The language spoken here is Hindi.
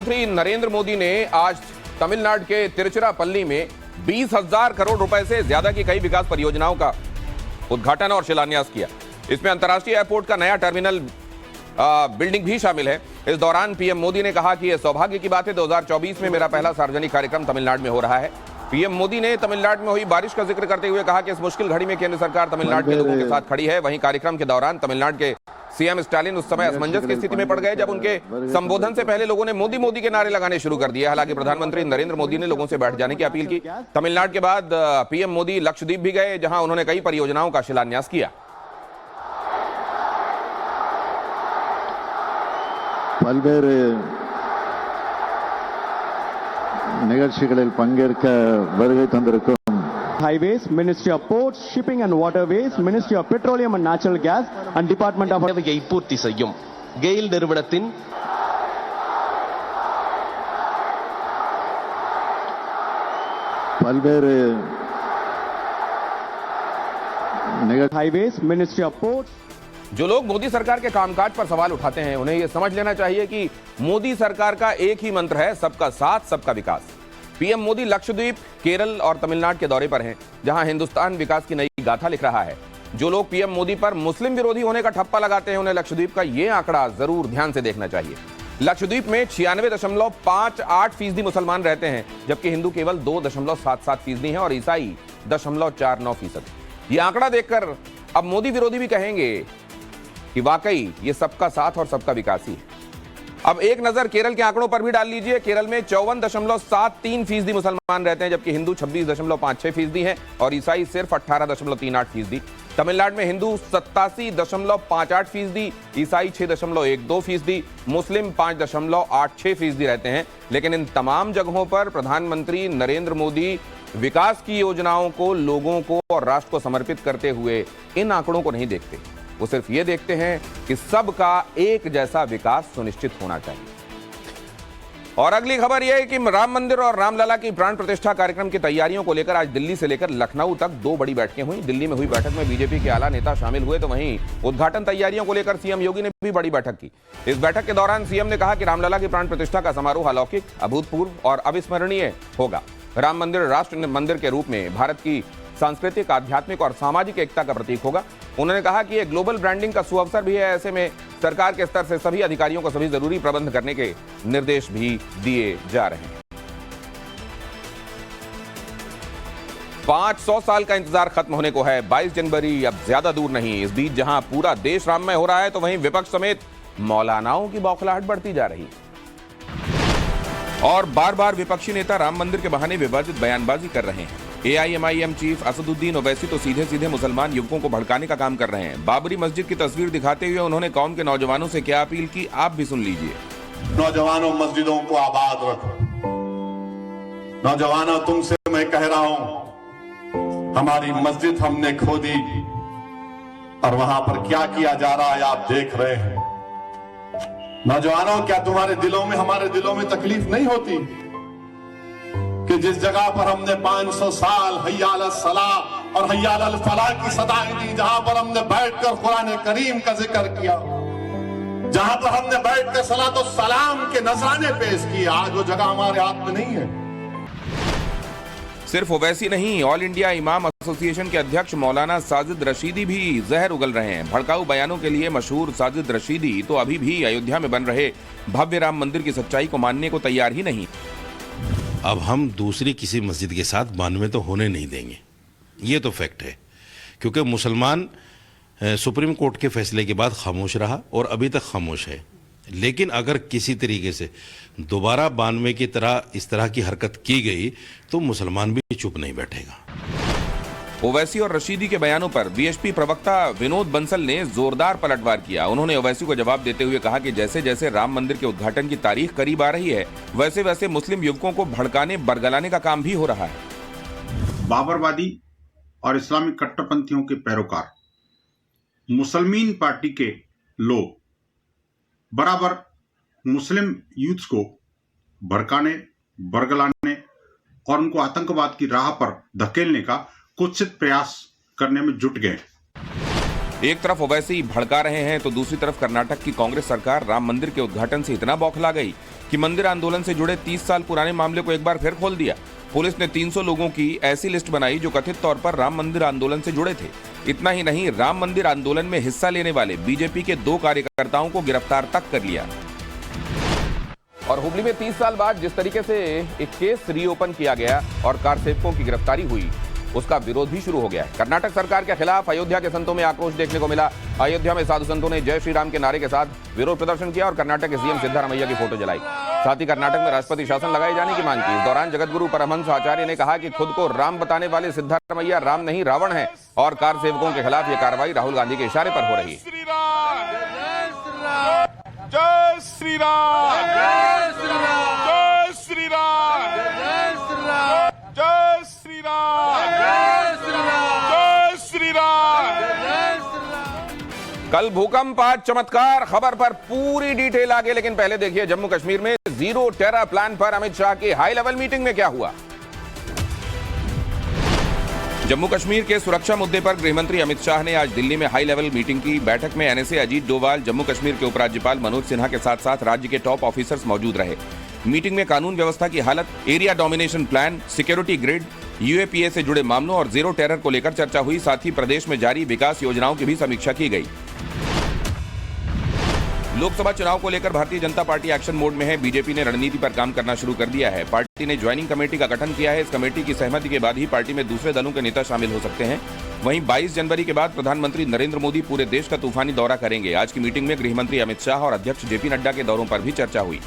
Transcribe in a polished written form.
प्रधानमंत्री नरेंद्र मोदी ने आज तमिलनाडु के तिरुचिरापल्ली में 20,000 करोड़ रुपए से ज्यादा की कई विकास परियोजनाओं का उद्घाटन और शिलान्यास किया। इसमें अंतर्राष्ट्रीय एयरपोर्ट का नया टर्मिनल बिल्डिंग भी शामिल है। इस दौरान पीएम मोदी ने कहा कि यह सौभाग्य की बात है, 2024 में मेरा पहला सार्वजनिक कार्यक्रम तमिलनाडु में हो रहा है। पीएम मोदी ने तमिलनाडु में हुई बारिश का जिक्र करते हुए कहा कि इस मुश्किल घड़ी में केंद्र सरकार तमिलनाडु के लोगों के साथ खड़ी है। वहीं कार्यक्रम के दौरान तमिलनाडु के सीएम स्टालिन उस समय असमंजस की स्थिति में पड़ गए जब उनके संबोधन से पहले लोगों ने मोदी मोदी के नारे लगाने शुरू कर दिए। हालांकि प्रधानमंत्री नरेंद्र मोदी ने लोगों से बैठ जाने की अपील की। तमिलनाडु के बाद पीएम मोदी लक्षद्वीप भी गए, जहां उन्होंने कई परियोजनाओं का शिलान्यास किया। பல்வேறு நிகழ்ச்சிகளில் பங்கேற்க வருகை தந்திருக்கும் Highways, Ministry of Ports, Shipping and Waterways, Ministry of Petroleum and Natural Gas and Department of தேவையை பூர்த்தி செய்யும் கெயில் நிறுவனத்தின் பல்வேறு Highways, Ministry of Ports. जो लोग मोदी सरकार के कामकाज पर सवाल उठाते हैं, उन्हें यह समझ लेना चाहिए कि मोदी सरकार का एक ही मंत्र है, सबका साथ सबका विकास। पीएम मोदी लक्षद्वीप, केरल और तमिलनाडु के दौरे पर हैं, जहां हिंदुस्तान विकास की नई गाथा लिख रहा है। जो लोग पीएम मोदी पर मुस्लिम विरोधी होने का ठप्पा लगाते हैं, उन्हें लक्षद्वीप का यह आंकड़ा जरूर ध्यान से देखना चाहिए। लक्षद्वीप में 96.58% मुसलमान रहते हैं, जबकि हिंदू केवल 2.77% हैं और ईसाई 0.49%। यह आंकड़ा देखकर अब मोदी विरोधी भी कहेंगे कि वाकई ये सबका साथ और सबका विकास ही है। अब एक नजर केरल के आंकड़ों पर भी डाल लीजिए। केरल में 54.73% मुसलमान रहते हैं, जबकि हिंदू 26.56% हैं और ईसाई सिर्फ 18.38%। तमिलनाडु में हिंदू 87.58%, ईसाई 6.12%, मुस्लिम 5.86% रहते हैं। लेकिन इन तमाम जगहों पर प्रधानमंत्री नरेंद्र मोदी विकास की योजनाओं को लोगों को और राष्ट्र को समर्पित करते हुए इन आंकड़ों को नहीं देखते। वो सिर्फ ये देखते हैं कि सबका एक जैसा विकास सुनिश्चित होना चाहिए। और अगली खबर यह है कि राम मंदिर और रामलला की प्राण प्रतिष्ठा कार्यक्रम की तैयारियों को लेकर आज दिल्ली से लेकर लखनऊ तक 2 बड़ी बैठकें हुई। दिल्ली में हुई बैठक में बीजेपी के आला नेता शामिल हुए, तो वहीं उद्घाटन तैयारियों को लेकर सीएम योगी ने भी बड़ी बैठक की। इस बैठक के दौरान सीएम ने कहा कि रामलला की प्राण प्रतिष्ठा का समारोह अलौकिक, अभूतपूर्व और अविस्मरणीय होगा। राम मंदिर राष्ट्र मंदिर के रूप में भारत की सांस्कृतिक, आध्यात्मिक और सामाजिक एकता का प्रतीक होगा। उन्होंने कहा कि यह ग्लोबल ब्रांडिंग का सुअवसर भी है। ऐसे में सरकार के स्तर से सभी अधिकारियों को सभी जरूरी प्रबंध करने के निर्देश भी दिए जा रहे हैं। 500 साल का इंतजार खत्म होने को है। 22 जनवरी अब ज्यादा दूर नहीं। इस बीच जहां पूरा देश राममय हो रहा है, तो वहीं विपक्ष समेत मौलानाओं की बौखलाहट बढ़ती जा रही है और बार बार विपक्षी नेता राम मंदिर के बहाने विवादित बयानबाजी कर रहे हैं। एआईएमआईएम चीफ असदुद्दीन ओवैसी तो सीधे सीधे मुसलमान युवकों को भड़काने का काम कर रहे हैं। बाबरी मस्जिद की तस्वीर दिखाते हुए उन्होंने कौम के नौजवानों से क्या अपील की, आप भी सुन लीजिए। नौजवानों, मस्जिदों को आबाद रखो। नौजवानों, तुमसे मैं कह रहा हूं, हमारी मस्जिद हमने खोदी और वहां पर क्या किया जा रहा है आप देख रहे हैं। नौजवानों, क्या तुम्हारे दिलों में, हमारे दिलों में तकलीफ नहीं होती कि जिस जगह पर हमने 500 साल हय्या अलस सलाह और हय्या अल फलाह की सदाएं दी, जहां पर हमने बैठकर कुरान करीम का जिक्र किया, जहां पर हमने बैठकर सलात और सलाम के नजराने पेश किए, आज वो जगह हमारे हाथ में नहीं है। सिर्फ ओवैसी नहीं, ऑल इंडिया इमाम एसोसिएशन के अध्यक्ष मौलाना साजिद रशीदी भी जहर उगल रहे हैं। भड़काऊ बयानों के लिए मशहूर साजिद रशीदी तो अभी भी अयोध्या में बन रहे भव्य राम मंदिर की सच्चाई को मानने को तैयार ही नहीं। अब हम दूसरी किसी मस्जिद के साथ बानवे तो होने नहीं देंगे, ये तो फैक्ट है। क्योंकि मुसलमान सुप्रीम कोर्ट के फैसले के बाद खामोश रहा और अभी तक खामोश है। लेकिन अगर किसी तरीके से दोबारा बानवे की तरह इस तरह की हरकत की गई तो मुसलमान भी चुप नहीं बैठेगा। ओवैसी और रशीदी के बयानों पर बीएसपी प्रवक्ता विनोद बंसल ने जोरदार पलटवार किया। उन्होंने ओवैसी को जवाब देते हुए कहा कि जैसे जैसे राम मंदिर के उद्घाटन की तारीख करीब आ रही है, वैसे वैसे मुस्लिम युवकों को भड़काने बरगलाने का काम भी हो रहा है। बाबरवादी और इस्लामिक कट्टरपंथियों के पैरोकार, मुसलमान पार्टी के लोग बराबर मुस्लिम यूथ्स को भड़काने, बरगलाने और उनको आतंकवाद की राह पर धकेलने का कुत्सित प्रयास करने में जुट गए। एक तरफ ओवैसी भड़का रहे हैं तो दूसरी तरफ कर्नाटक की कांग्रेस सरकार राम मंदिर के उद्घाटन से इतना बौखला गई कि मंदिर आंदोलन से जुड़े 30 साल पुराने मामले को एक बार फिर खोल दिया। पुलिस ने 300 लोगों की ऐसी लिस्ट बनाई जो कथित तौर पर राम मंदिर आंदोलन से जुड़े थे। इतना ही नहीं, राम मंदिर आंदोलन में हिस्सा लेने वाले बीजेपी के 2 कार्यकर्ताओं को गिरफ्तार तक कर लिया। और हुबली में 30 साल बाद जिस तरीके से एक केस रीओपन किया गया और कारसेवकों की गिरफ्तारी हुई, उसका विरोध भी शुरू हो गया है। कर्नाटक सरकार के खिलाफ अयोध्या के संतों में आक्रोश देखने को मिला। अयोध्या में साधु संतों ने जय श्री राम के नारे के साथ विरोध प्रदर्शन किया और कर्नाटक के सीएम सिद्धारमैया की फोटो जलाई। साथ ही कर्नाटक में राष्ट्रपति शासन लगाए जाने की मांग की। इस दौरान जगतगुरु परमहंस आचार्य ने कहा कि खुद को राम बताने वाले सिद्धारमैया राम नहीं रावण है और कारसेवकों के खिलाफ यह कार्रवाई राहुल गांधी के इशारे पर हो रही है। जय श्री राम, जय श्री राम, जय श्री राम, जय श्री राम, जय श्री राम, जय श्री राम, जय श्री राम, जय श्री राम। कल भूकंप, आज चमत्कार, खबर पर पूरी डिटेल आगे, लेकिन पहले देखिए जम्मू कश्मीर में जीरो टेरर प्लान पर अमित शाह की हाई लेवल मीटिंग में क्या हुआ। जम्मू कश्मीर के सुरक्षा मुद्दे पर गृहमंत्री अमित शाह ने आज दिल्ली में हाई लेवल मीटिंग की। बैठक में एनएसए अजीत डोभाल, जम्मू कश्मीर के उपराज्यपाल मनोज सिन्हा के साथ साथ राज्य के टॉप ऑफिसर्स मौजूद रहे। मीटिंग में कानून व्यवस्था की हालत, area domination plan, security grid, UAPA से जुड़े मामलों और जीरो टेरर को लेकर चर्चा हुई। साथ ही प्रदेश में जारी विकास योजनाओं की भी समीक्षा की गई। लोकसभा चुनाव को लेकर Bharatiya Janata party action mode में है। बीजेपी ने रणनीति पर काम करना शुरू कर दिया है। पार्टी ने ज्वाइनिंग कमेटी का गठन किया है। इस कमेटी की सहमति के बाद ही पार्टी में दूसरे दलों के नेता शामिल हो सकते हैं। वहीं 22 जनवरी के बाद प्रधानमंत्री नरेंद्र मोदी पूरे देश का तूफानी दौरा करेंगे। आज की मीटिंग में गृहमंत्री अमित शाह और अध्यक्ष जेपी नड्डा के दौरों पर भी चर्चा हुई।